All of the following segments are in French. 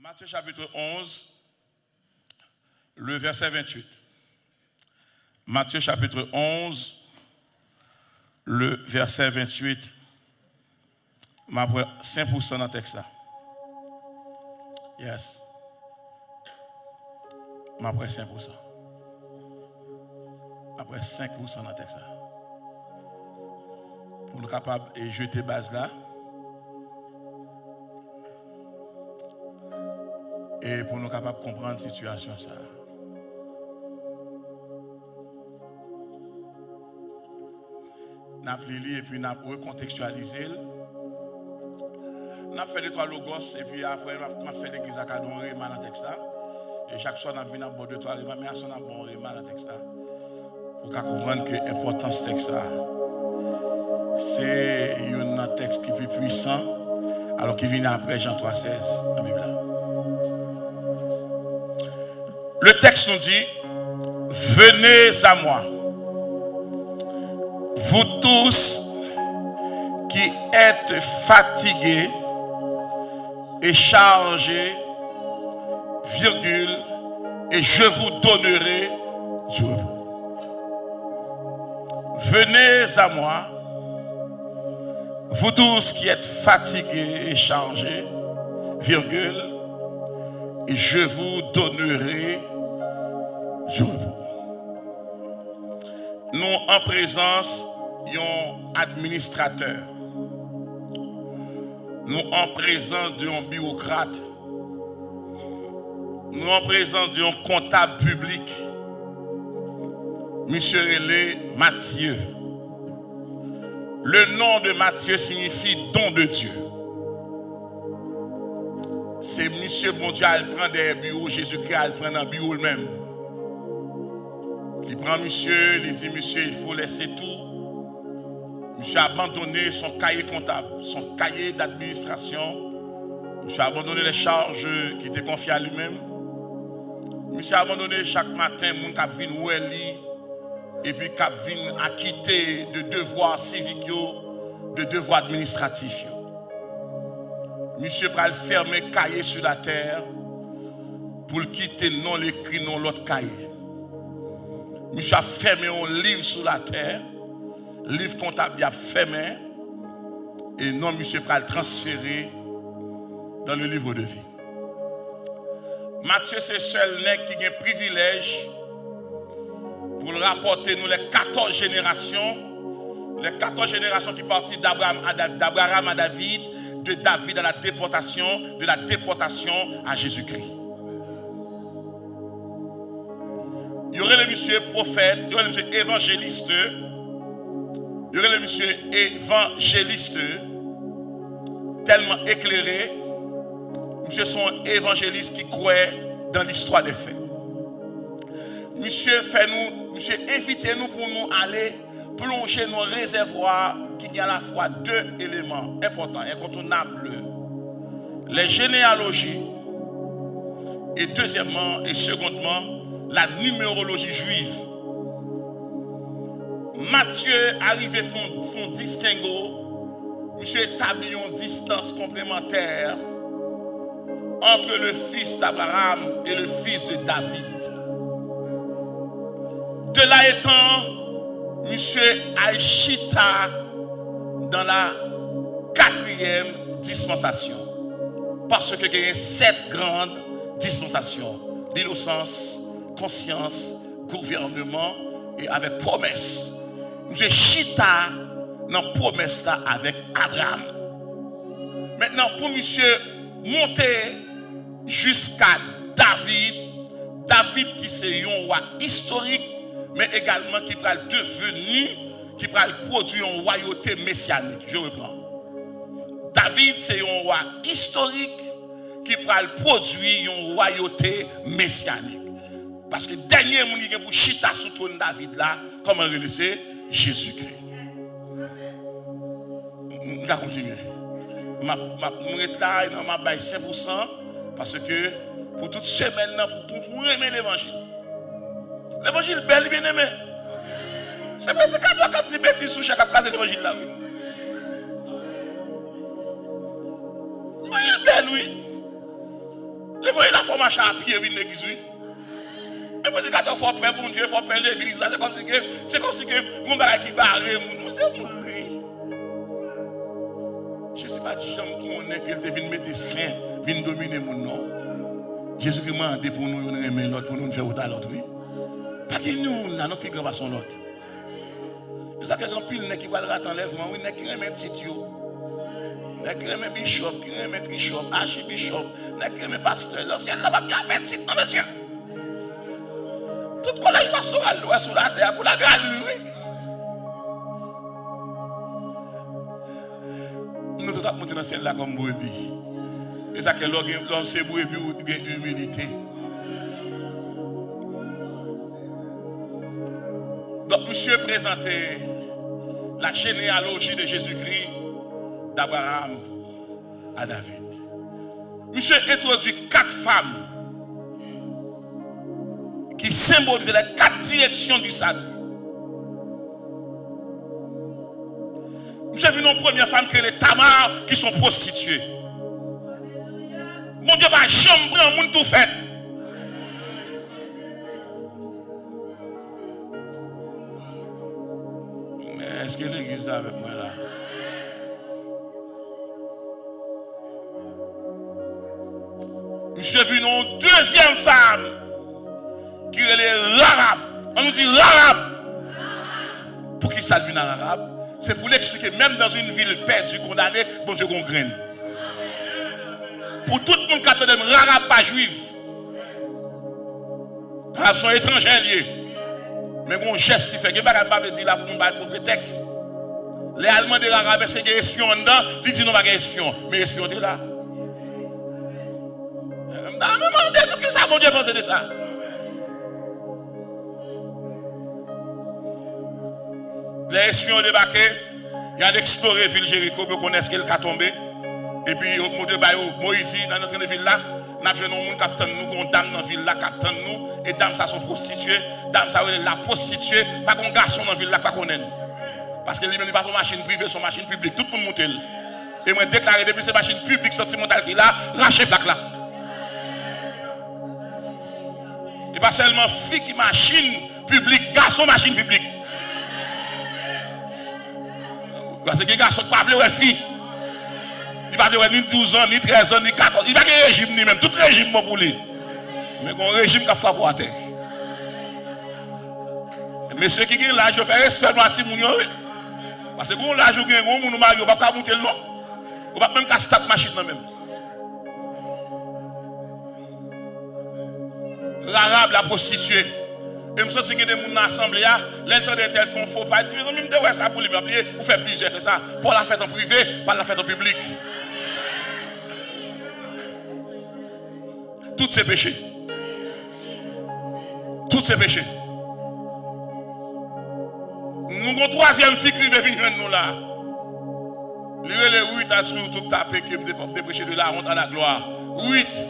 Matthieu chapitre 11, le verset 28. Matthieu chapitre 11, le verset 28. Ma 5% dans le texte là. Yes. Ma 5%. Après 5% dans le texte là. Pour nous capables de jeter base là. Et pour nous capables de comprendre la situation ça. Nous avons lu et puis nous avons recontextualisé. Nous avons fait les trois logos et puis après nous avons fait l'église à Cadon Réma dans le texte là. Et chaque soir nous avons vu dans deux trois Réma, mais à son bon Réma dans le texte là. Pour comprendre que l'importance de texte là, c'est un texte qui est plus puissant alors qu'il vient après Jean 3,16 dans la Bible. Le texte nous dit, venez à moi, vous tous qui êtes fatigués et chargés, virgule, et je vous donnerai du repos. Venez à moi, vous tous qui êtes fatigués et chargés, virgule, et je vous donnerai du repos. Nous en présence d'un administrateur. Nous en présence d'un bureaucrate. Nous en présence d'un comptable public. Monsieur Relé Matthieu. Le nom de Matthieu signifie don de Dieu. C'est monsieur bon Dieu, il prend des bureaux, Jésus-Christ, il prend un bureau lui-même. Il prend monsieur, il dit monsieur, il faut laisser tout. Monsieur a abandonné son cahier comptable, son cahier d'administration. Monsieur a abandonné les charges qui étaient confiées à lui-même. Monsieur a abandonné chaque matin, mon cap vient où elle lit, et puis cap vient acquitter de devoirs civiques, de devoirs administratifs. Monsieur pral fermer cahier sur la terre pour quitter non l'écrit non l'autre cahier. Monsieur a fermé un livre sur la terre, livre comptable a fermé et non monsieur pral transférer dans le livre de vie. Matthieu c'est seul nègre qui a un privilège pour rapporter nous les 14 générations qui partent d'Abraham à David, de David à la déportation, de la déportation à Jésus-Christ. Il y aurait le monsieur prophète, il y aurait le monsieur évangéliste, il y aurait le monsieur évangéliste tellement éclairé, monsieur son évangéliste qui croit dans l'histoire des faits. Monsieur monsieur invitez-nous pour nous aller plonger nos réservoirs qui y a à la fois deux éléments importants, incontournables. Les généalogies et deuxièmement et secondement la numérologie juive. Matthieu arrivé font distinguo, monsieur établit une distance complémentaire entre le fils d'Abraham et le fils de David. De là étant, monsieur Aïchita dans la 4e dispensation. Parce que il y a 7 grandes dispensations. L'innocence, conscience, gouvernement et avec promesse. Monsieur Chita dans la promesse là avec Abraham. Maintenant, pour monsieur monter jusqu'à David, David qui c'est un roi historique, mais également qui va devenir, qui va produire une royauté messianique. Je reprends. David, c'est un roi historique qui va produire une royauté messianique. Parce que le dernier monde qui pour chita sous trône David là, comment on le sait, Jésus-Christ. On va continuer. Je vais là, dans ma baille 5% parce que pour toute semaine, pour aimer l'évangile. L'évangile belle, bien aimé. C'est pas ça quand tu dis bêtises sous chaque phrase de l'évangile là. L'évangile belle, oui. Mais voyez la forme à pied, vient l'église, oui. Mais vous dites qu'il faut prêt pour Dieu, il faut prêt l'église. C'est comme si mon bagage qui barre, c'est mourir. Je ne sais pas si j'aime qu'on est qu'il devine mettre saint, vient dominer mon nom. Jésus qui m'a demandé pour nous, on aimer l'autre, pour nous faire autant l'autre, oui. Pas que nous, là, notre plus grand façon l'autre. Vous savez qu'il y a un pile qui va le rater enlèvement, oui, il y a un petit tio. Il y a un bishop, il y a un bishop, archibishop, il y a un pasteur. L'ancien n'a pas bien fait titre, non, monsieur. Tout collège pastoral doit sur la terre pour la galerie, oui. Nous tous monter dans le ciel là comme brebis. Et ça que l'homme c'est brebis ou humilité. Donc, monsieur présentait la généalogie de Jésus-Christ d'Abraham à David. Monsieur introduit 4 femmes qui symbolisaient les 4 directions du salut. Monsieur vu une première femme qui est les Tamar qui sont prostituées. Mon Dieu va jamais prendre monde tout fait. Mais est-ce que l'église est avec moi là? Monsieur vu une deuxième femme qui est l'arabe. On nous dit l'arabe. Pour qui ça devient l'arabe? C'est pour l'expliquer, même dans une ville perdue, condamnée, bon Dieu qu'on graine. Pour tout le monde qui attend l'arabe pas juif. Les arabes sont étrangers liés. Mais mon geste, il fait que je ne vais pas dire là pour prétexte. Les Allemands de l'arabe, c'est des espions dedans. Ils disent non, pas des espions. Mais espions de là. Demandez-nous qui ça, mon Dieu, pense de ça. Les espions débarqués, ils ont exploré la ville Jéricho pour connaître qu'elle a tombé. Et puis, mon Dieu, Moïse, dans notre ville là, nous avons un monde qui attend nous, qu'on dame dans la ville là, qui attend nous. Et dames, ça sont prostituées. Dames, ça la prostituée. Pas qu'on garçon dans la ville là, pas qu'on aime. Parce que lui-même, il n'est pas son machine privée, son machine publique. Tout le monde monte. Et moi, déclaré depuis ces machines publiques sentimentales qu'il a, raché plaque là. Et pas seulement fille qui machine publique, garçon machine publique. Parce que les garçons ne peuvent pas voir fille. Il ne peuvent pas voir ni 12 ans, ni 13 ans, ni 14 ans. Il n'y a pas de régime ni même. Tout régime pour lui. Mais un régime qui a fait pour terre. Monsieur qui a l'âge, je fais respect à Timounio. Parce que quand l'âge, vous avez un monde, vous ne pouvez pas monter le nom. Vous ne pouvez même pas stop machine même. L'arabe, la prostituée. Et je suis des gens dans l'assemblée, l'intérêt de tel font faux pas. Ils ont même dit ça pour lui oublier, ou faire plusieurs que ça. Pour la fête en privé, pas la fête en public. Tous ces péchés. Tous ces péchés. Nous avons une troisième fille qui veut venir nous là. Lui, les 8 à sur tout tapé qui me prêcher de la honte à la gloire. 8.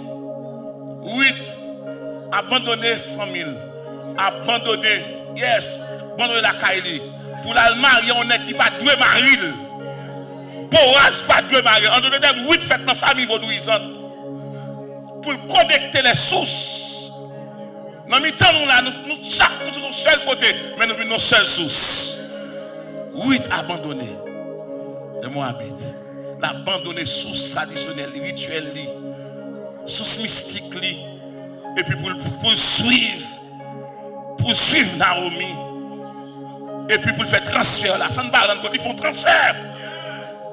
Abandonner famille. Abandonner. Yes. Abandonner la Kaili. Pour la marier, on est qui pas deux maris. Boaz pas deux maris. En d'autres termes, 8 fêtes dans la famille vaudouisante. Pour connecter les sources. Dans le temps, nous sommes au seul côté, mais nous venons aux seules sources. 8 abandonnés. Et moi habite. L'abandonner source traditionnelle, rituelle, source mystique, et puis pour suivre Naomi, et puis pour faire transfert là, ça ne parle pas, ils font transfert.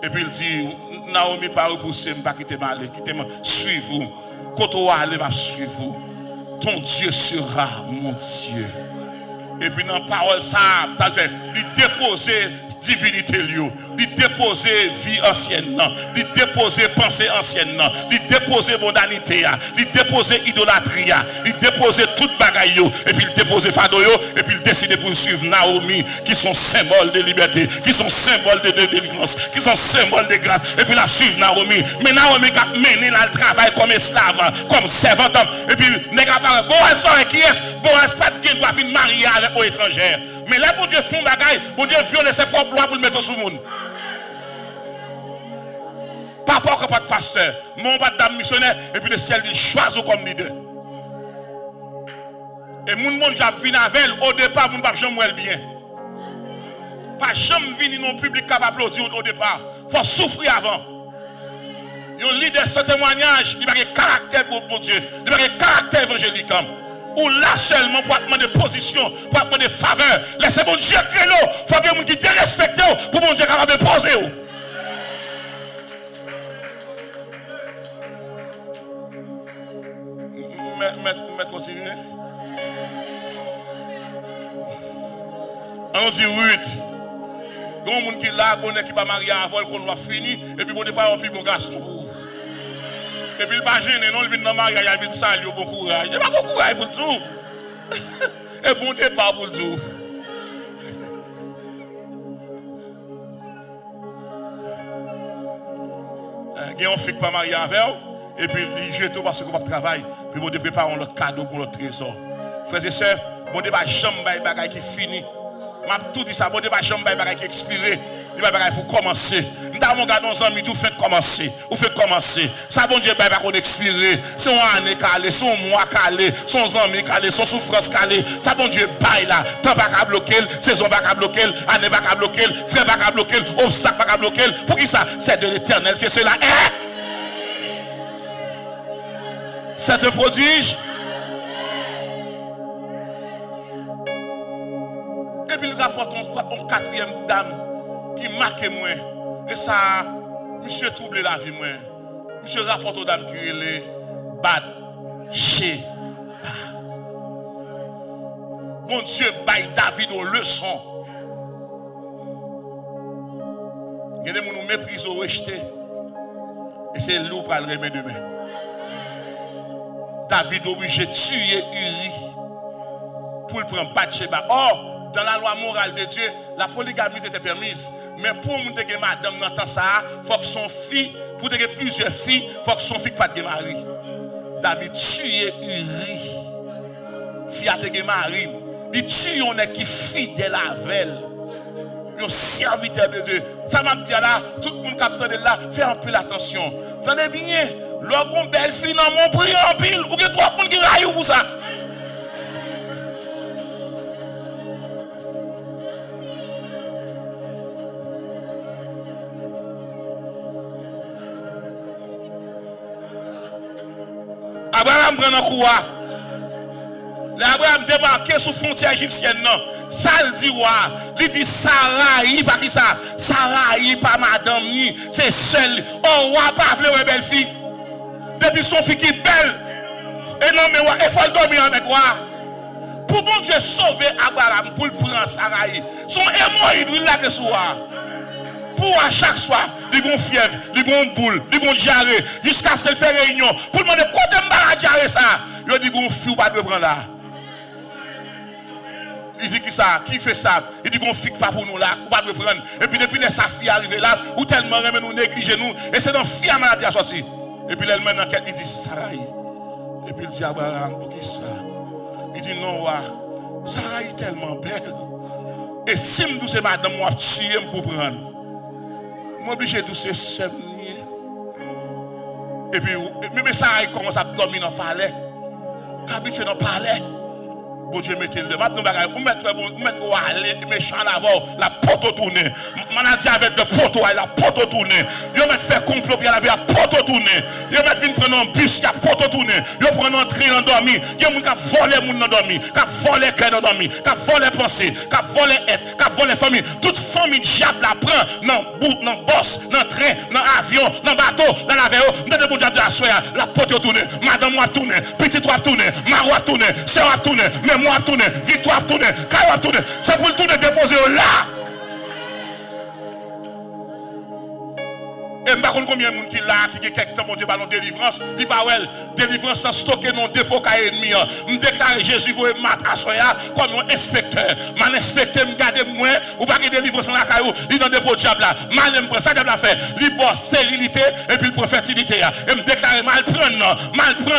Et puis il dit, Naomi pas repousser, pas quitter mal, quittez-moi, suivez-vous. Quand on va aller, suivez-vous. Ton Dieu sera mon Dieu. Et puis dans la parole, ça fait, il déposer divinité, il déposer vie ancienne, il déposer pensée ancienne, il déposer mondanité, il déposer idolâtrie, il déposer toute bagaille, et puis il déposer fado, et puis il décide pour suivre Naomi, qui sont symboles de liberté, qui sont symboles de délivrance, qui sont symboles de grâce, et puis la suivre Naomi. Mais Naomi qui a mené le travail comme esclave, comme servante, et puis n'est pas parlé, Boaz qui est, Boaz pas de doit venir marier avec aux étrangères. Mais là, bon Dieu fait un bagaille, bon Dieu viole ses propres lois pour le mettre sur le monde. Pas pour pas de pasteur, mon pas de dame missionnaire, et puis le ciel dit choisis comme leader. Et mon monde j'ai venu avec elle, au départ, mon pas jamais bien. Pas jamais venir dans le public capable d'applaudir au départ. Il faut souffrir avant. Un leader sans témoignage, il n'a pas de caractère pour Dieu. Il n'a pas de caractère évangélique. Ou là seulement pour demander position, pour demander faveur. Laissez mon Dieu créer l'eau. Il faut que les gens qui te respectent pour mon Dieu capable de poser. Maître, continuez. Allons-y, Ruth. Il y a des gens qui là, qui pas marié avant qu'on va finir, et puis on n'est pas un plus bon garçon. Et puis il n'est pas gêné, non, il vient dans le mariage, il vient saluer, bon courage. Il n'y a pas bon courage pour tout. Et bon départ pour tout. Il y a un fille qui pas marié avec elle, et puis il joue tout parce qu'on va travailler, puis on prépare l'autre cadeau pour l'autre trésor. Frères et sœurs, on ne va jamais faire qui finit. M'a tout dit ça, bon Dieu, pas jamais bagay qui expiré, il va bagay pour commencer. M'ta mon gars nos amis tout fait commencer, ou fait commencer. Ça bon Dieu pas qu'on expiré, son année calé, son mois calé, son ami calé, son souffrance calé. Ça bon Dieu bail là, temps pas ka bloquer, saison pas ka bloquer, année pas ka bloquer, frère pas ka bloquer, obstacle pas ka bloquer. Pour qui ça? C'est de l'Éternel que cela est. C'est un prodige. Et puis, il rapporte une quatrième dame qui marque moi. Et ça, monsieur trouble la vie moi. Monsieur rapporte aux dames qui est Bathsheba. Bon Dieu, baille David aux leçons. Il y a des gens qui nous méprisent ou rejetés. Et c'est loup pour le remettre demain. David obligé de tuer Uri pour le prendre Bathsheba. Or, dans la loi morale de Dieu, la polygamie était permise. Mais pour monter que madame dans temps ça, il faut que son fils, pour avoir plusieurs filles, il faut que son fils pas de mari. David tué Uri. Fille a te mari. Il tue on est qui fidèle à elle. Un serviteur de Dieu. Ça m'a dit là, tout le monde capte de là, fait un peu l'attention. Tenez bien, l'homme belle fille dans mon prix en pile, ou que trois monde qui raillent pour ça. Abraham prend un coup. Abraham débarqué sous frontière égyptienne. Ça le dit, il dit Sarai, pas qui ça? Sarai, pas madame ni, c'est seul. Oh, pas vle belle fille. Depuis son fille qui est belle. Et non, mais il faut dormir avec moi. Pour bon Dieu sauver Abraham, pour le prendre Sarai. Son hémorroïde, il l'a que soir. Pour à chaque soir, il y a une fièvre, il y a une boule, il y a une diarrhée, jusqu'à ce qu'elle fasse réunion. Pour demander quoi de diarrhée ça, il dit qu'on fille pas de prendre là. Il dit qui ça, qui fait ça? Il dit qu'on fixe pas pour nous là, on pas de prendre. Et puis depuis que sa fille arrive là, ou tellement remet nous négliger nous, et c'est dans fille à maladie à sortir. Et puis elle mène enquête, il dit Sarai. Et puis il dit Abraham, pour qui ça? Il dit non, Sarai est tellement belle. Et si je dis madame, moi tuer pour prendre. Je suis obligé de se semnier. Et puis, mais ça commence à dormir dans le palais. Habitué dans le palais. Bon Dieu, mettez-le. Maintenant, vous mettez aller méchant l'avant, la porte tournée. Maladie avec le poteau, la porte tournée. Vous mettez faire complot, puis la porte tournée. Vous mettez prendre un bus, la porte tournée. Vous prenez un train endormi. Vous mettez voler mon endormi, qui voler cœur endormi, qui voler pensée, qui voler être, qui voler famille. Toute famille diable la prend dans boss, dans train, dans avion, dans bateau, dans l'avion. Vous mettez bon diable la porte tournée. Madame moi tourner, petit toi tourner, Marois tourner, sœur tourner. Moi tourner, victoire tourner, Caillou tourner, c'est pour le tourner déposer là. Et je ne sais pas combien de gens qui là, qui ont quelques temps, mon Dieu, ballon délivrance. Il pas well, délivrance sans stocker non dépôt cahier ennemi. Je déclare Jésus vous mat à soya comme un inspecteur. Man inspecteur me garde moi ou pas que délivrance dans la caillou, il dans dépôt diable là. Man me prend ça diable a fait. Il bosse stérilité et puis le fertilité. Et me déclarer mal prendre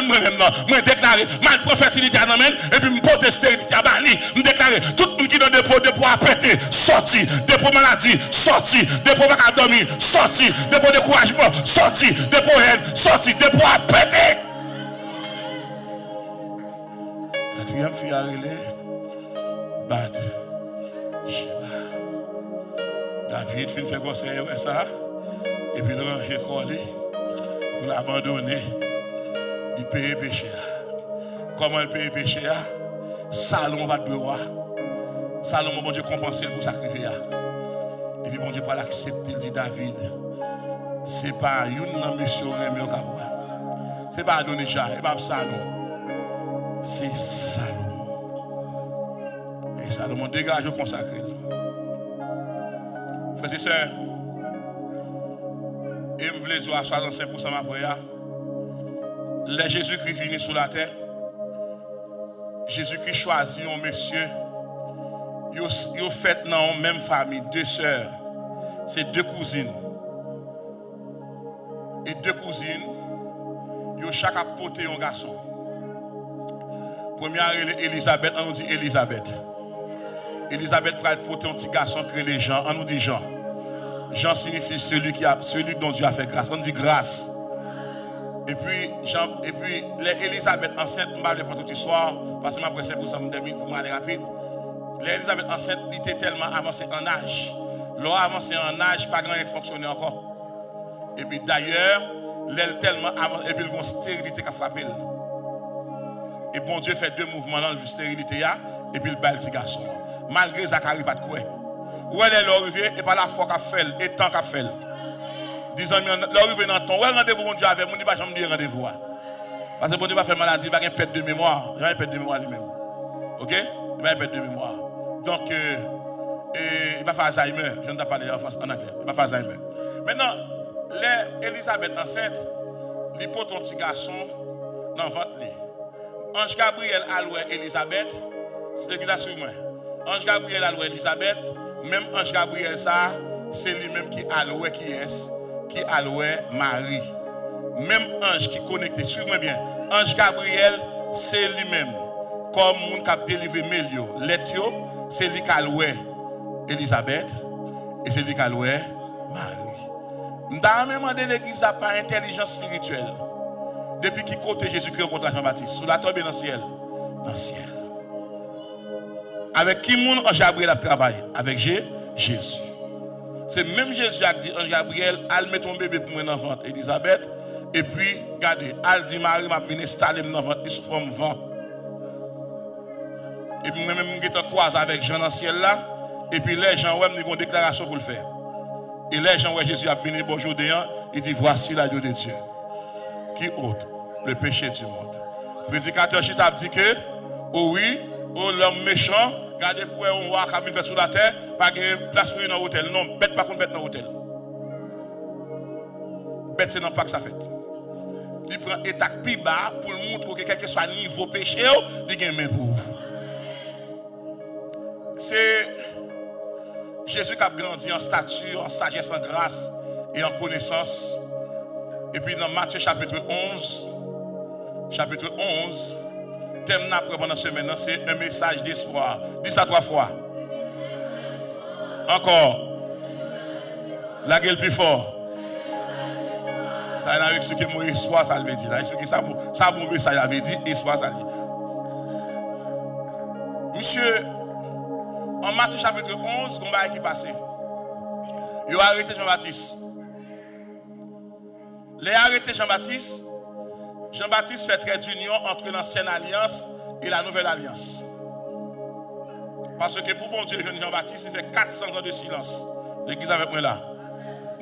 moi-même non. Moi déclarer mal prendre fertilité en amène et puis me porter stérilité à bali. Me déclarer tout le monde qui dans dépôt à péter, sorti, dépôt maladie, sorti, dépôt pas dormir, sorti, dépôt découragement, sorti, des problèmes, sorti, des poids pété. Quatrième fille a relé, Bad. David fin fait conseil ça, et puis il range collé, pour l'abandonner, il paye péché. Comment il paye péché? Salomon va de roi. Salomon, bon Dieu, compenser pour sacrifier. Et puis bon Dieu, pour l'accepter, il dit David, c'est pas une mission, c'est pas Adonijah, c'est pas ça, non. C'est Salomon. Et Salomon dégage au consacré. Frères et sœurs, et je voulais dire à 65% ma prière, les Jésus-Christ venu sur la terre, Jésus-Christ choisit un monsieur, il a fait dans la même famille, deux sœurs, c'est deux cousines. Et deux cousines, ils ont chacun porté un garçon. Première, Elisabeth, on nous dit Elisabeth. Elisabeth va porter un petit garçon que les gens, on nous dit Jean. Jean signifie celui dont Dieu a fait grâce. On dit grâce. Et puis, Elisabeth enceinte, je ne vais pas prendre toute l'histoire, parce que je vais pour ça, pour aller rapide. Elisabeth enceinte, elle était tellement avancée en âge. L'on avancé en âge, pas grand chose fonctionnait encore. Et puis d'ailleurs, elle tellement avancée, et puis il y a une stérilité qui a frappé. Et bon Dieu fait deux mouvements dans la stérilité, et puis il bat le petit garçon. Malgré Zacharie, pas de quoi. Où elle est arrivée, et par la foi qu'a fait, et tant qu'a fait. Disant, l'arrivée dans ton, où est rendez-vous, mon Dieu, avec moi, il ne va jamais dire rendez-vous. Parce que bon Dieu va faire maladie, il va avoir une perte de mémoire. Il va avoir une perte de mémoire lui-même. Ok? Il va avoir une perte de mémoire. Donc, il va faire Alzheimer. Je ne t'ai pas parlé en anglais. Il va faire Alzheimer. Maintenant, Elisabeth enceinte, il porte un petit garçon dans le ventre. Ange Gabriel a loué Elisabeth. C'est l'église sur moi. Ange Gabriel a loué Elisabeth. Même Ange Gabriel, ça, c'est lui-même qui a loué qui est, qui a loué Marie. Même ange qui connecté, suivez-moi bien. Ange Gabriel, c'est lui-même. Comme mon qui a délivré Mélio, Letio, c'est lui qui a loué Elisabeth. Et c'est lui qui a loué Marie. Nous avons demandé l'église n'a pas intelligence spirituelle. Depuis qu'il côté Jésus-Christ rencontre Jean-Baptiste, sous la tombe dans le ciel. Dans le ciel. Avec qui mon ange Gabriel a travaillé? Avec Jésus. C'est même Jésus qui a dit, ange Gabriel, elle met ton bébé pour moi dans le ventre, Elisabeth. Et puis, regardez, elle dit, Marie m'a venu installer dans le ventre, il se forme vent. Et puis, moi-même, je suis croisé avec Jean dans le ciel là. Et puis, les gens, ouais, ils ont une déclaration pour le faire. Et les gens, ouais, Jésus a venu, bonjour, il dit, voici l'agneau de Dieu, qui ôte le péché du monde. Le prédicateur Chita dit que, oh oui, oh l'homme méchant, regardez pour un roi qui vient sur la terre, pas de place pour dans l'hôtel. Non, bête pas qu'on fait dans l'hôtel. Bête, c'est non pas que ça fait. Il prend état plus bas pour montrer que quel que soit niveau péché, il gagne main pour vous. C'est Jésus qui a grandi en stature, en sagesse, en grâce et en connaissance. Et puis dans Matthieu chapitre 11, thème pendant ce maintenant, c'est un message d'espoir. Dis ça 3 fois. Encore. La gueule plus fort. Tu as expliqué mon espoir, ça veut dire. Tu as expliqué ça, mon message, ça veut dire espoir, ça veut dire. Monsieur, en Matthieu chapitre 11, combat qui est passé. Il a arrêté Jean-Baptiste. Il a arrêté Jean-Baptiste. Jean-Baptiste fait trait d'union entre l'ancienne alliance et la nouvelle alliance. Parce que pour bon Dieu, Jean-Baptiste, il fait 400 ans de silence. L'église avec moi là.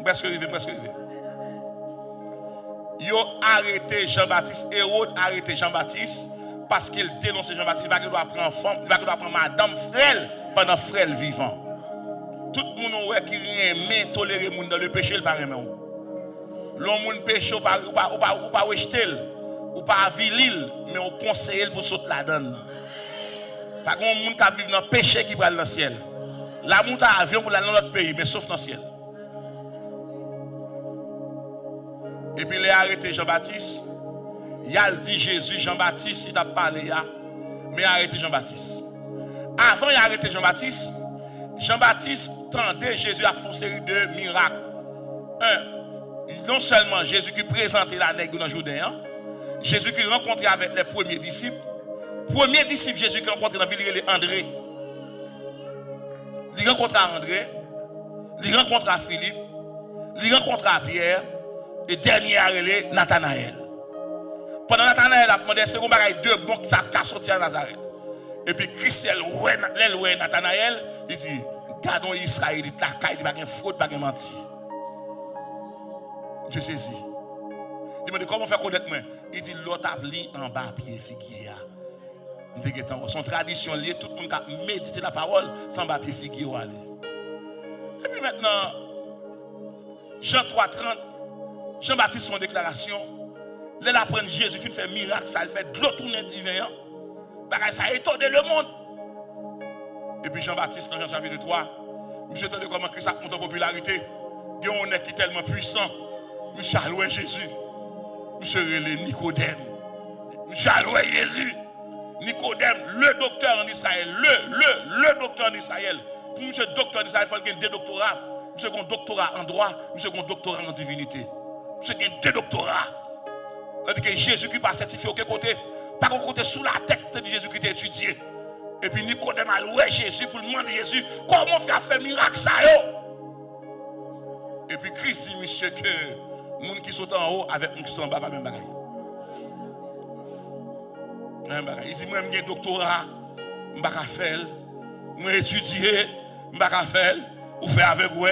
Presque arrivé. Il a arrêté Jean-Baptiste. Hérode a arrêté Jean-Baptiste parce qu'il dénonçait Jean-Baptiste. Il va prendre femme, il va prendre madame frêle pendant frêle vivant. Tout le monde qui aime tolérer le monde dans le péché, il ne pas aimer. L'homme péché, ou pas rejeter, ou pas aviler, mais on conseille pour sauter la donne. Pas grand monde qui vit dans le péché qui va dans le ciel. La monte à avion pour aller dans notre pays, mais sauf dans le ciel. Et puis il a arrêté Jean-Baptiste. Il a dit Jésus, Jean-Baptiste, il t'a parlé, mais il a arrêté Jean-Baptiste. Avant il a arrêté Jean-Baptiste tendait Jésus à faire une série de miracles. Non seulement Jésus qui présentait la nègre dans le Jourdain, Jésus qui rencontrait avec les premiers disciples. Premier disciple Jésus qui rencontre dans la ville, c'est André. Il rencontre André, il rencontre Philippe, il rencontre Pierre, et dernier c'est Nathanaël. Pendant Nathanaël a demandé c'est deux bons qui sont sortis à Nazareth. Et puis Christ, elle Nathanaël, il dit, gardons Israël, il n'y a pas de faute, pas de mentir. Je saisis. Il me dit, comment faire connaître moi? Il dit, l'autre a pris en bas pied figuier. Son tradition liée, tout le monde a médité la parole sans bas pied figuier. Et puis maintenant, Jean 3:30, Jean-Baptiste son déclaration, là apprend Jésus fait un miracle, ça fait de l'eau tourner divin. Ça a étonné le monde. Et puis Jean-Baptiste dans Jean chapitre 3, monsieur entendez comment Christ a monté en popularité. Il y a un qui est tellement puissant. Monsieur a loué Jésus. Monsieur relé Nicodème. Monsieur a loué Jésus. Nicodème, le docteur en Israël. Le docteur en Israël. Pour monsieur docteur en Israël, il faut qu'il y ait deux doctorats. Monsieur a un doctorat en droit. Monsieur a un doctorat en divinité. Monsieur a deux doctorats. C'est-à-dire que Jésus qui pas certifié aucun côté. Par contre, côté sous la tête de Jésus qui était étudié. Et puis Nicodème a loué Jésus pour demander à Jésus comment faire miracle ça yo. Et puis Christ dit monsieur que les gens qui sont en haut avec les gens qui sont en bas pas même bagaille. Il dit moi j'ai un doctorat, je ne peux pas faire, moi étudier, je ne peux pas faire, ou faire avec vous,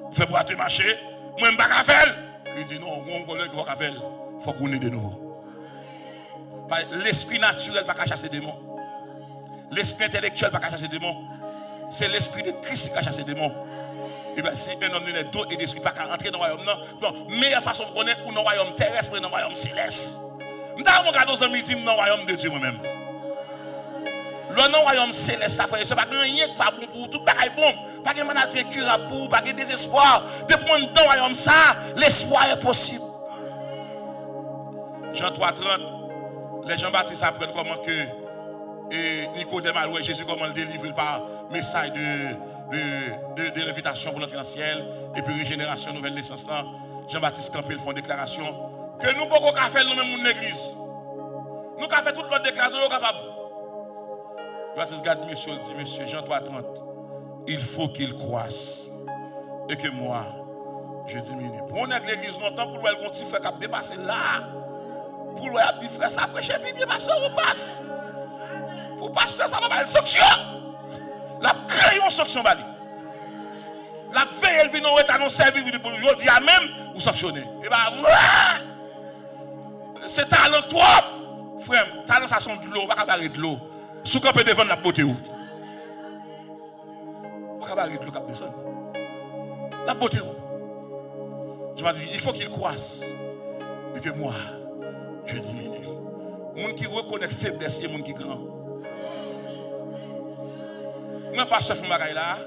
ou faire boîte marché, moi je ne peux pas faire. Il dit non, on ne peut pas faire, il faut qu'on ait de nouveau. L'esprit naturel ne peut pas chasser des démons. L'esprit intellectuel ne peut pas chasser des démons. C'est l'esprit de Christ qui a chassé des démons. Et bien, si un homme n'est d'eau et d'esprit ne peut pas entrer dans le royaume, donc, meilleure façon de connaître ou dans le royaume terrestre ou dans le royaume céleste. Je vais regarder aux amis dans le royaume de Dieu moi-même. Le royaume céleste, ce n'est pas rien qui pas bon pour tout, pas bon. Pas de maladie incurable pour, pas de désespoir. Depuis qu'on est dans le royaume, ça, l'espoir est possible. Jean 3:30, les Jean-Baptiste apprennent comment que Nicodème a loué Jésus, comment le délivrer par message de l'invitation pour l'entrée dans le ciel, et puis régénération, nouvelle naissance là. Jean-Baptiste Campbell font une déclaration que nous ne pouvons pas faire nous-mêmes dans l'église. Nous avons fait toute notre déclaration, nous sommes capables. Jean-Baptiste garde monsieur, dit monsieur, Jean 3:30, il faut qu'il croisse et que moi, je diminue. Pour on est de l'église longtemps, pour le petit frère qui a dépassé là, pour le petit frère, ça prêche, puis bien pasteur, on passe. Pour pasteur, ça va pas une sanction. La création sanction bali. La veille, elle vient au état non servi pour lui dire même ou sanctionner. Et bien, c'est talent trop. Frère, talent ça sont de l'eau, pas barrer de l'eau. Sous qu'on peut devant la beauté ou. Pas barrer de l'eau cap descend. La beauté ou. Je vais dire, il faut qu'il croisse et que moi je diminue. Monde qui reconnaît faiblesse, c'est monde qui grand. Moi, pas chef de là.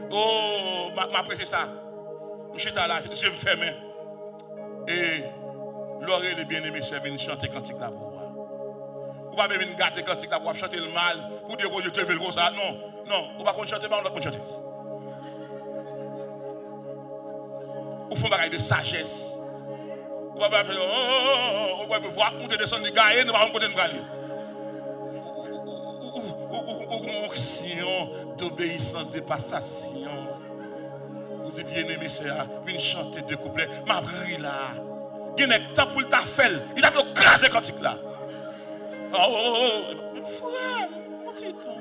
Oh, m'apprécie ça. Je suis là, je me ferme. Et l'oreille est bien aimé, c'est venir chanter cantique là pour moi. Ou pas venir gâter cantique là pour chanter le mal, pour dire que je te fais le gros ça. Non, non, ou pas qu'on chante, pas on doit chanter. Ou font bagaille de sagesse. Ou pas faire on va voir monter descendre les gars, nous pas on côté nous aller. Onction d'obéissance, de passation. Vous êtes bien aimé, c'est venez chanter deux couplets. Ma brille là. Il y a un temps pour ta faire. Il a craser cantique là. Frère, petit temps.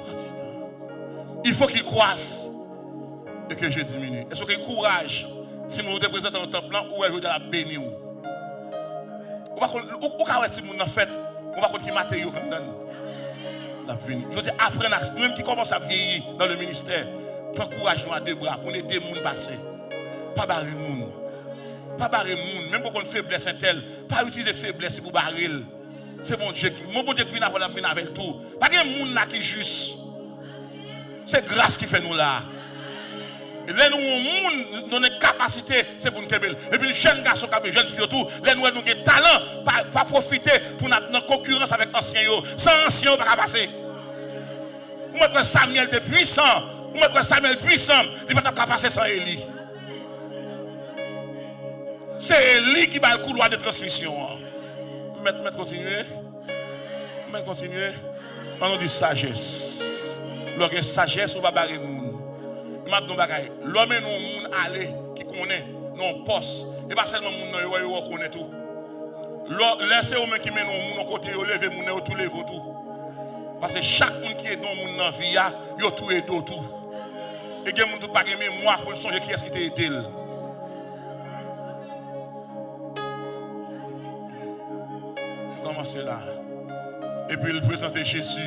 Petit temps. Il faut qu'il croisse et que je diminue. Est-ce qu'il courage si vous te présentez en temple là ou elle veut la bénir? Ou pas si vous en faites. On va continuer matériaux comme donne. La vie. Je veux dire, après, même qui commence à vieillir dans le ministère, prends courage à deux bras pour aider les gens passer. Pas barrer les gens. Pas barrer les gens. Même pour qu'on faiblesse un tel, pas utiliser faiblesse pour barrer. C'est bon Dieu. Mon bon Dieu qui vient avec tout. Pas de gens qui est juste. C'est grâce qui fait nous là. Et là, nous avons une capacité, c'est pour nous faire. Et puis, les jeunes garçons, les jeunes filles, là, nous avons un talent, pas profiter pour notre concurrence avec anciens. Sans anciens, on ne peut pas passer. Moi, Samuel était puissant. Ou mettre Samuel puissant, il va pas passer sans Élie. C'est Élie qui va le couloir de transmission. Mettre continuer. Mettre continuer. On dit sagesse. Lorsque sagesse, on va barrer moun. Maintenant, l'homme et nous, aller qui connaît, non poste. Et pas seulement moun, nous connaît tout. Laissez aux mains qui mènent mon côté, lever mon tout lever tout. Parce que chaque monde qui est dans mon dans vie, il a tout et tout. Et il y a des gens qui n'ont pas de mémoire pour songer qui est-ce qui t'a aidé. Commencez là. Et puis il présente Jésus.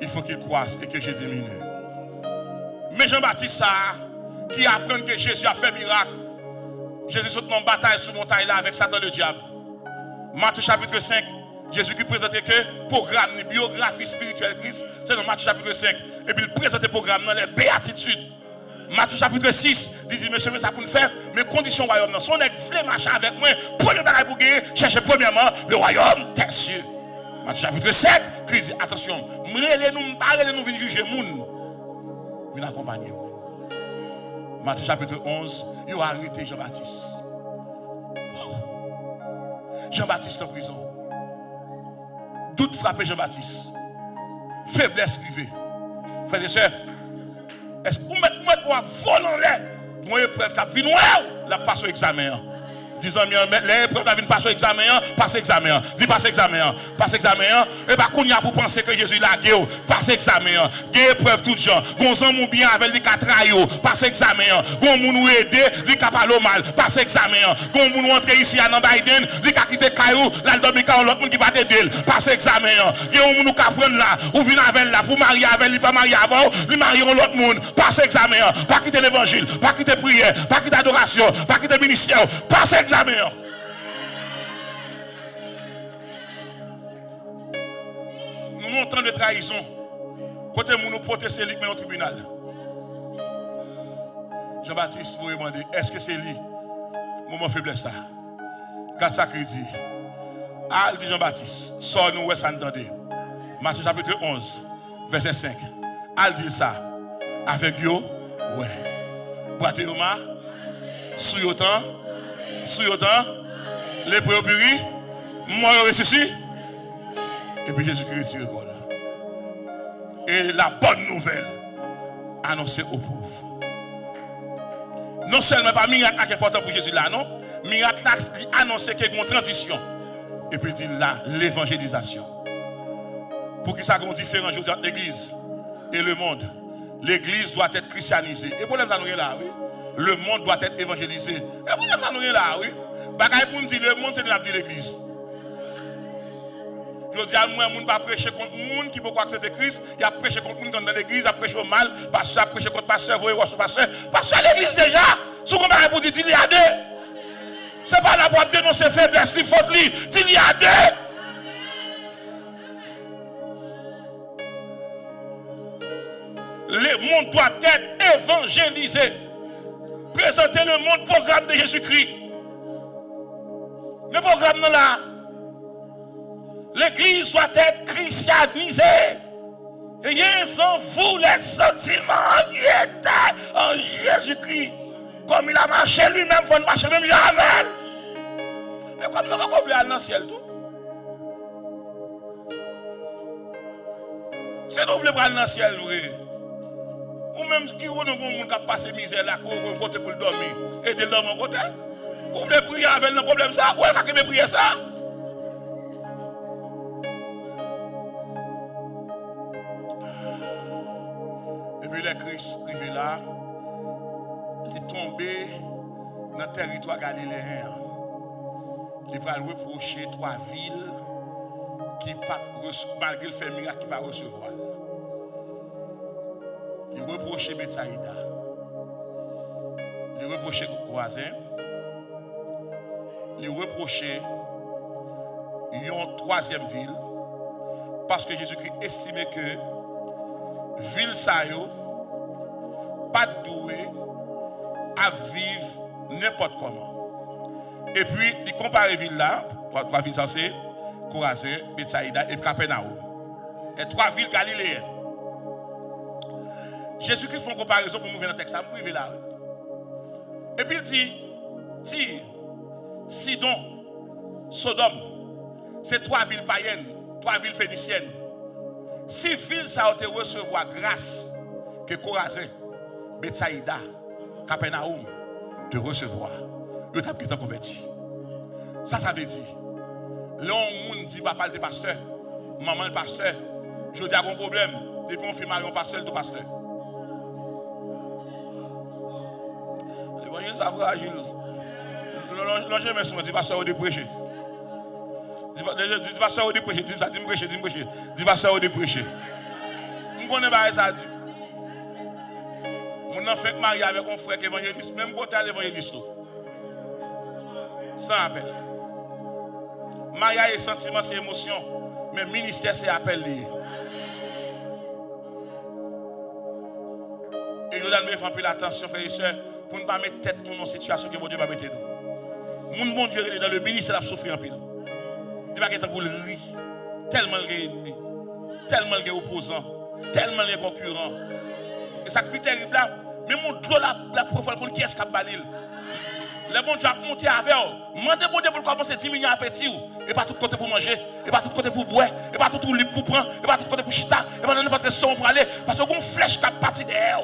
Il faut qu'il croisse et que Jésus diminue. Mais Jean-Baptiste, qui apprend que Jésus a fait miracle, Jésus saute en bataille sur montagne là avec Satan le diable. Matthieu chapitre 5, Jésus qui présentait que programme, ni biographie spirituelle Christ, c'est dans Matthieu chapitre 5. Et puis il présente le programme dans les béatitudes. Matthieu chapitre 6, il dit, monsieur, ça pour nous faire, mes conditions royaume. Si on est voulu marcher avec moi, premier bagage pour gagner, cherchez premièrement le royaume des cieux. Matthieu chapitre 7, Christ dit, attention, nous parlez, nous venons juger moun. Venez accompagner moun. Matthieu chapitre 11, il a arrêté Jean-Baptiste. Wow. Jean-Baptiste en prison. Doute frappé Jean-Baptiste. Faiblesse privée. Frères et sœurs, est-ce que vous mettez volant là? Mon épreuve qui vient la passe au examen. Disons l'épreuve qui vient passer au examen, passe examen. Dis passe examen. Passe examen. Et pas qu'on y a pour penser que Jésus l'a guéri. Passe examen. Gué épreuve tout genre. Gonzan mon bien avec les quatre rails. Passe examen. Gon moun ou aider, li ka parler mal. Passe examen. Gon moun entrer ici à Biden, li ka quitter Caillou, là dormi ka l'autre monde qui va t'aider. Passe examen. Gen moun ou ka prendre là, ou venir avec là, pour marier avec lui pas marier avant, lui marier l'autre monde. Passe examen. Pas quitter l'évangile, pas quitter prière, pas quitter adoration, pas quitter ministère. Passe examen. Nous montons de trahison. Côté nous porter c'est lui mais au tribunal. Jean-Baptiste vous demander est-ce que c'est lui moment faiblesse ça. Quand ça dit al dit Jean-Baptiste sort nous ouais ça entendez. Matthieu chapitre 11 verset 5. Al dit ça avec yo ouais. Boite yo ma sou yo temps sous le temps, les préopéries, moi ressuscité. Et puis Jésus-Christ retire l'école. Et la bonne nouvelle annoncée aux pauvres. Non seulement pas miracle qui est important pour Jésus là, non. Miracle qui annonce qu'il y a une transition. Et puis il dit là, l'évangélisation. Pour qu'il y ait une différence entre l'église et le monde. L'église doit être christianisée. Et pour les années là, oui. Le monde doit être évangélisé. Et vous n'avez pas là, oui. Bagaille pour nous dire, le monde, c'est de l'église. Je dis à moi, je ne pas prêcher contre le monde qui peut croire que c'est Christ. Il a prêché contre le monde dans l'église, il a prêché au mal. Pasteur a prêché contre pasteur, vous voyez, pasteur. Pasteur à l'église déjà. Si vous avez pour dire, il y a deux. Ce n'est pas là pour dénoncer faiblesse, les fautes, il y a deux. Le monde doit être évangélisé. Présenter le monde programme de Jésus-Christ. Le programme là. L'église doit être christianisée. Ayez en vous les sentiments qui étaient en Jésus-Christ. Comme il a marché lui-même, il faut marcher même Javel. Mais comme nous ne voulons aller dans le ciel tout. Si nous voulons aller dans le ciel, ou même qui ou nous monde qui passe misère là côté pour dormir et de dormir au côté vous voulez prier avec le problème ça ou est-ce que prier ça et puis les Christ arrivé là il est tombé dans le territoire galiléen il va reprocher 3 villes qui pas malgré le fait miracle qui va recevoir. Il reprochait Betsaïda. Il reprochait Voisin. Il reprochait une 3e ville. Parce que Jésus-Christ estimait que ville ça yo pas doué à vivre n'importe comment. Et puis il compare ville là, 3 villes ça c'est Chorazin, Betsaïda et Capernaum. Et 3 villes galiléennes. Jésus-Christ fait une comparaison pour nous venir dans le texte. Ça me prive là. Et puis il dit, Tyr, Sidon, Sodome, c'est 3 villes païennes, 3 villes phéniciennes. 6 villes, ça a été recevoir grâce que Corazin, Bethsaïda, Capernaum, de recevoir. Ils ont été convertis. Ça veut dire, l'homme dit, papa le pasteur, maman le pasteur, je dis à un problème, depuis on fait marier un pasteur, le pasteur. L'évangile, ça va agir. L'ange me dit, pasteur, on prêcher. Dis pasteur, on prêcher, dis ça, dis prêcher. Dis pasteur, on prêcher. Je connais pas ça. Mon enfant est marié avec un frère évangéliste, même côté à l'évangéliste. Sans appel. Mariage et sentiment, c'est émotion. Mais ministère, c'est appel lié. Et nous devons faire un peu l'attention, frères et sœurs, pour ne pas mettre tête dans une situation que mon Dieu va mettre nous. Mon bon Dieu est dans le ministère, il a souffert un peu. Il va être pour le rire. Tellement il est ennemi, tellement il est opposant, tellement il est concurrent. Et ça qui est terrible là, mais mon Dieu la profondeur, qui est-ce qui a balil? Le bon Dieu a monté avec eux. Mandez bon Dieu pour commencer 10 millions à petit. Et pas tout côté pour manger. Et pas tout côté pour boire. Et pas tout côté pour prendre. Et pas tout côté pour chita. Et pas n'importe quel son pour aller. Parce que une flèche qui a parti derrière.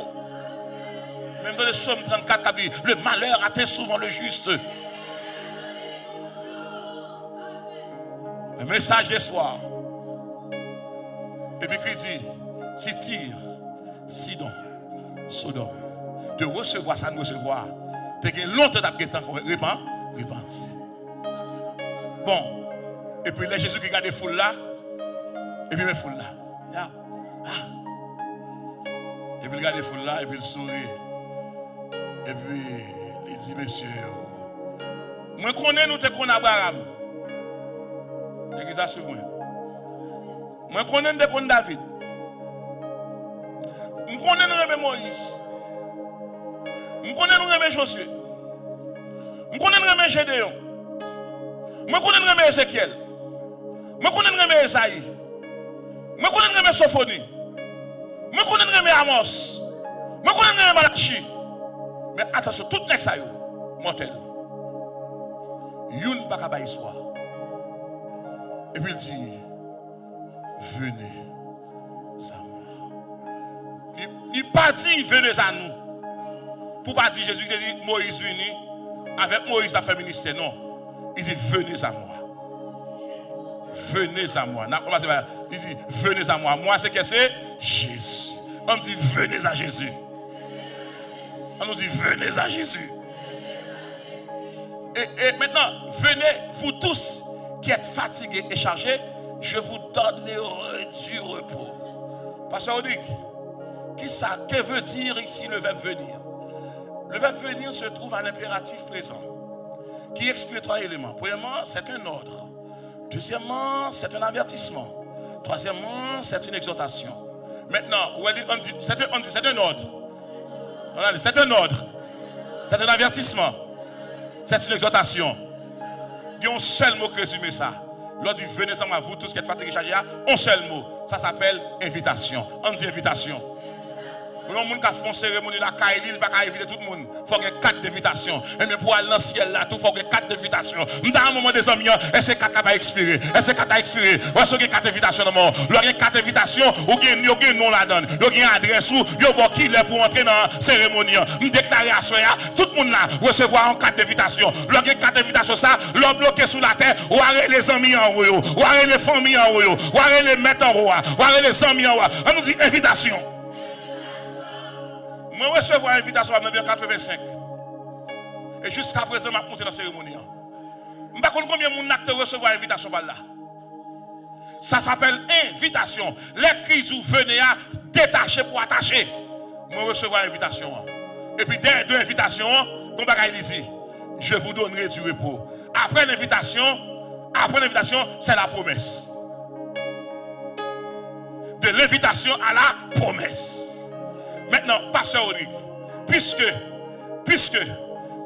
Même dans le psaume 34, qui dit, le malheur atteint souvent le juste. Le message de soir. Et puis il dit, si Tyr, Sidon, Sodome, de recevoir ça, de recevoir. Tu as longtemps repenti. Bon. Et puis là, Jésus qui regarde les foules là. Et puis les foules là. Et puis il regarde les foules là. Et puis il sourit. Et puis il dit, monsieur, moi connais nous te connais Abraham. Et qui ça suit moi. Moi connais nous te connais David. Moi connais nous Moïse. Je connais nous Josué. Je connais nous Gédéon. Je connais nous Ézéchiel. Je connais nous Esaïe. Je connais nous Sophonie. Je connais nous Amos. Je connais nous Malachi. Mais attention, tout n'est que ça, mortel. Youn pas qu'à histoire. Et puis il dit, venez à moi. Il pas dit, venez à nous. Pour pas dire Jésus qui dit Moïse venu, avec Moïse a fait ministère. Non. Il dit venez à moi. Venez à moi. Il dit venez à moi. Moi, c'est que c'est Jésus. On dit venez à Jésus. On nous dit venez à Jésus. Et maintenant, venez, vous tous qui êtes fatigués et chargés, je vous donnerai du repos. Pasteur Onic, que veut dire ici le verbe venir? Le verbe venir se trouve à l'impératif présent, qui explique 3 éléments. Premièrement, c'est un ordre. Deuxièmement, c'est un avertissement. Troisièmement, c'est une exhortation. Maintenant, on dit c'est un ordre. C'est un ordre. C'est un avertissement. C'est une exhortation. Il y a un seul mot qui résume ça. Lors du venez à moi, vous tous qui êtes fatigués, chargés, un seul mot. Ça s'appelle invitation. On dit invitation. Pour un monde qui a fait une cérémonie, il ne va pas inviter tout le monde. Il faut qu'il y ait 4 d'invitation. Et même pour aller dans le ciel là, il faut qu'il y ait 4 d'invitation. Dans un moment des amis, est-ce que 4 va expirer? Est-ce que 4 va expirer? Ou est-ce qu'il y a 4 invitations dans le monde? Il y a 4 invitations, ou il y a un nom là-dedans. Il y a une adresse où il y a un qui est pour entrer dans la cérémonie. Je déclare à soi, tout le monde là recevoir en 4 invitations. Il y a 4 invitations, ça, l'homme bloqué sous la terre, ou aller les amis en haut, ou aller les familles en haut, ou aller les maîtres en haut, ou aller les amis en haut. On nous dit invitation. Je recevoir l'invitation en 1985. Et jusqu'à présent, je suis monté dans la cérémonie. Je ne sais pas combien de gens recevoir l'invitation par là. Ça s'appelle invitation. Les cris venez à détacher pour attacher. Je recevoir l'invitation. Et puis, dès 2 invitations, je vous donnerai du repos. Après l'invitation, c'est la promesse. De l'invitation à la promesse. Maintenant, pasteur Onic, puisque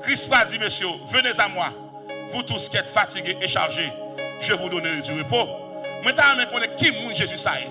Christ a dit, messieurs, venez à moi, vous tous qui êtes fatigués et chargés, je vous donnerai du repos. Maintenant, on connaît qui Jésus ça est.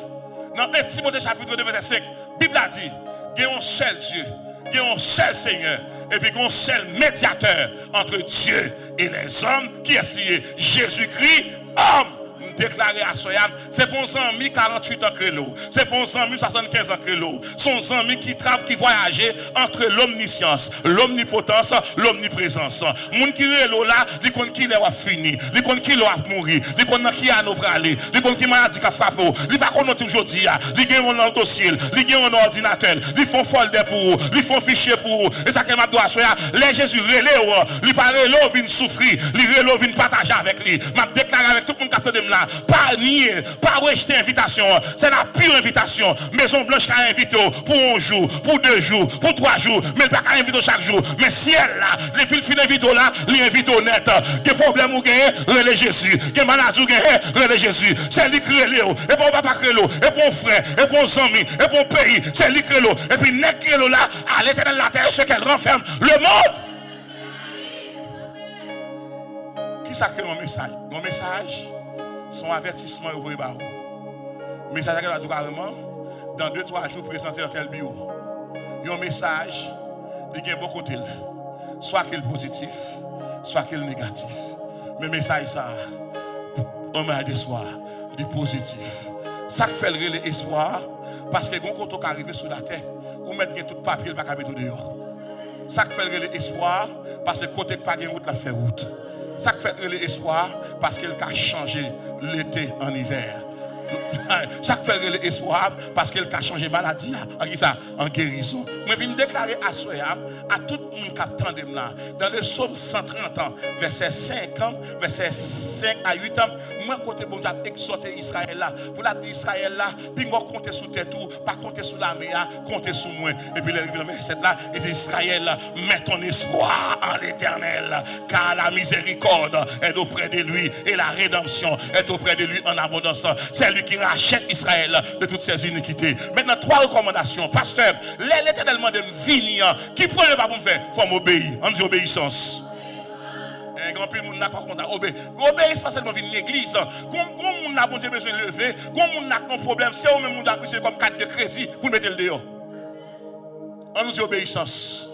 Dans 1 Timothée chapitre 2, verset 5, la Bible a dit, il y a un seul Dieu, il y a un seul Seigneur, et puis il y a un seul médiateur entre Dieu et les hommes, qui est Jésus-Christ, homme. Déclaré à Soyam, c'est pour un ami 48 ans que l'eau, c'est pour un ami 75 ans que l'eau, son ami qui travaille, qui voyageait entre l'omniscience, l'omnipotence, l'omniprésence. Moun qui est là, il connaît qui est fini, il connaît qui est mourir, il connaît qui a nous aller, il connaît qui maladie qui a frappé, il pas connaît aujourd'hui, il gagne un dossier, il gagne un ordinateur, il font folder pour vous, il font fichier pour vous, et ça que m'a doit Soya, les Jésus relève, il pas relève vient souffrir, il relève vient partager avec lui, m'a déclaré avec tout le monde qui attend là. Pas nier, pas rejeter l'invitation. C'est la pure invitation. Maison Blanche qui a invité pour un jour, pour 2 jours, pour 3 jours, mais pas qu'à inviter chaque jour. Mais si elle là, les filles invite là, les invite honnête. Quel problème ou gagne, relais Jésus. Quel maladie ou gagne, relais Jésus. C'est lui qui relève. Et pour papa crélo, et pour frère, et pour amis, et pour pays, c'est lui qui relève. Et puis n'est crélo là, à l'éternel la terre, ce qu'elle renferme le monde. Qui ça crée mon message? Mon message, son avertissement est ouvert par vous. Message qui a dit carrément, dans 2-3 jours, présenté dans tel bureau. Il y a un message, il y a beaucoup de côtés. Soit qu'il est positif, soit qu'il est négatif. Mais le message, ça, on a d'espoir, du positif. Ça qui fait l'espoir, parce que quand on arrive sur la terre, on met tout papier, il ne va pas mettre dehors. Ça qui fait l'espoir, parce que côté pas de route, la fait route. Ça fait l'espoir parce qu'il a changé l'été en hiver. Ça fait l'espoir parce qu'il a changé maladie en guérison. Je viens déclarer à Soya, à tout le monde qui attend là, dans le psaume 130 ans, verset 5 ans, verset 5 à 8 ans, moi, côté bon, j'ai exhorté Israël là, pour la dire Israël là, puis moi, compter sur tes tours, pas compter sur la mer, compter sur moi. Et puis, le verset là, il dit Israël, mets ton espoir en l'éternel, car la miséricorde est auprès de lui et la rédemption est auprès de lui en abondance. C'est lui qui rachète Israël de toutes ses iniquités. Maintenant, 3 recommandations. Pasteur, l'éternel demande de venir. Qui prend le pas pour me faire? Il faut m'obéir. On dit obéissance. Un grand peu de monde n'a pas comme ça. Obéissance, pas seulement venir l'église. Comme on a besoin de lever, comme on a un problème, c'est au même monde qui comme carte de crédit pour mettre le dehors. On nous dit obéissance.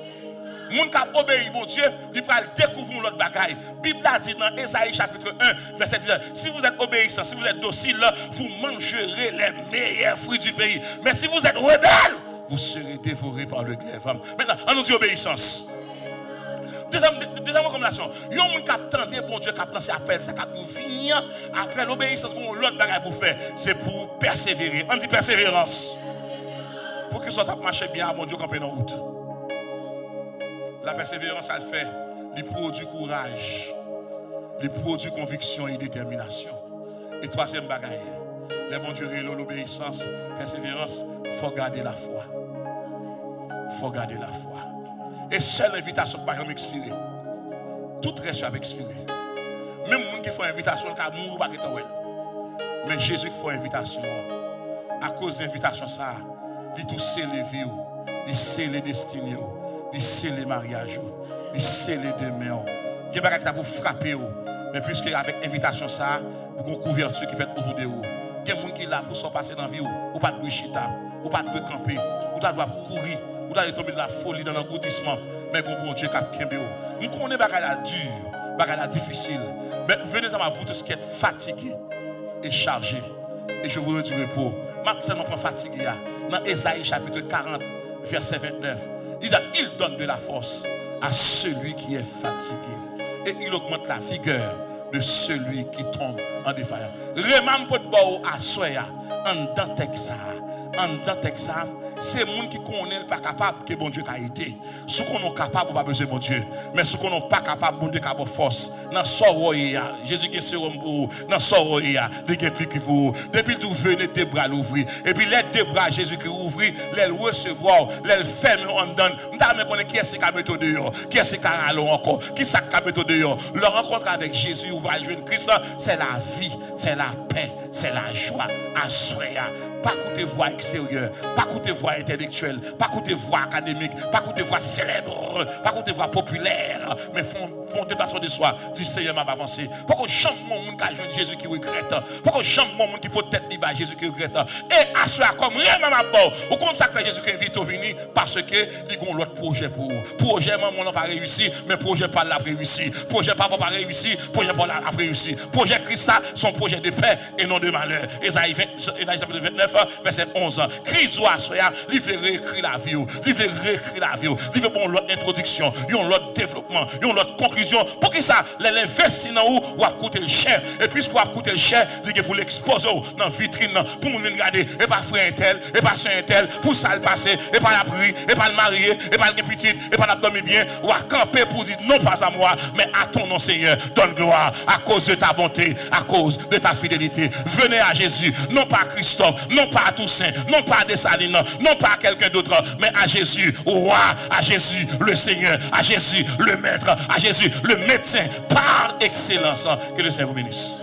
Moun qui obéit mon Dieu, il va découvrir l'autre bagaille. La Bible a dit dans Ésaïe chapitre 1, verset 10, si vous êtes obéissant, si vous êtes docile, vous mangerez les meilleurs fruits du pays. Mais si vous êtes rebelle, vous serez dévorés par le glaive. Maintenant, on nous dit obéissance. Deuxième recommandation, il y a un monde qui attendait bon Dieu qui a lancé appel, c'est pour finir après l'obéissance, l'autre bagaille pour faire, c'est pour persévérer. On dit persévérance. Pour que ça marche bien, bon Dieu camper dans la route. La persévérance, elle fait, il produit courage, il produit conviction et détermination. Et troisième bagaille, les bons Dieu, l'obéissance, persévérance, il faut garder la foi. Il faut garder la foi. Et seule invitation par exemple expirer. Tout reste avec expirer. Même les gens qui font invitation, ils ne mourront pas. Mais Jésus qui fait invitation, à cause de l'invitation, ça, il tout scelle les vies, il scelle les destinées. Il scelle les mariages, il scelle les demain. Il y a des gens qui frapper, mais puisque avec invitation, ça, il y a une couverture qui fait autour de vous. Il y a des gens qui sont là pour se passer dans la vie, ou pas de chita, ou pas de camper, ou pas de courir, ou pas de tomber dans la folie, dans l'engourdissement. Mais bon Dieu, qui a kembe. Nous connaissons des choses dures, des difficiles. Mais venez à vous tous qui êtes fatigués et chargés. Et je vous redis du repos. Je ne suis pas fatigué. Dans Ésaïe chapitre 40, verset 29. Il donne de la force à celui qui est fatigué. Et il augmente la vigueur de celui qui tombe en défaillance. Remam pot bao à soya en dans Texas. En dans Texas, c'est les gens qui connaissent pas capable que bon Dieu a aidé. Ceux qui sont capables, pas besoin de bon Dieu. Mais ceux qui sont pas capables, bon Dieu a force. Dans Soroya, Jésus qui est sur vous, dans Soroya, il y a plus qui vous. Depuis tout venez des bras l'ouvrir. Et puis les deux bras Jésus qui ouvre, les recevoir, les fermer en donne. Nous ne connaissons qui est-ce qui a méthode dehors, qui est-ce qui a allé encore, qui est-ce qui a méthode dehors. Leur rencontre avec Jésus, ou va jouer Christ, c'est la vie, c'est la paix, c'est la joie. Assoya, pas écouter voix extérieure, pas écouter voix intellectuelle, pas écouter voix académique, pas écouter voix célèbre, pas écouter voix populaire, mais font déplacement de soi. Dis Seigneur m'a avancé. Pourquoi chambre mon monde qui a Jésus qui regrette? Pourquoi chambre mon monde qui peut tête libre Jésus qui regrette? Et à ce comme rien m'a bord. Ou comme ça que Jésus qui invite au venir parce que il y a l'autre projet pour vous. Projet maman n'a pas réussi, mais projet pas l'a réussi. Projet papa pas réussi, projet pas l'a réussi. Projet Christ son projet de paix et non de malheur. Ésaïe 29 verset 11. Christ à soya, il veut réécrire la vie, il veut réécrire la vie, il veut bon l'autre introduction, l'autre développement, l'autre conclusion. Pour que ça les investir dans où ou à coûter cher et puisqu'on a coûté cher, il est pour l'exposer dans vitrine pour nous regarder et pas frère tel et pas soeur tel pour ça le passer et pas la prier et pas le marier et pas le petit et pas la dormir bien ou à camper pour dire non pas à moi mais à ton nom Seigneur donne gloire à cause de ta bonté, à cause de ta fidélité. Venez à Jésus, non pas à Christophe, non pas à Toussaint, non pas à Dessalines, non pas à quelqu'un d'autre, mais à Jésus, roi, à Jésus le Seigneur, à Jésus le maître, à Jésus le médecin par excellence. Que le Seigneur vous bénisse.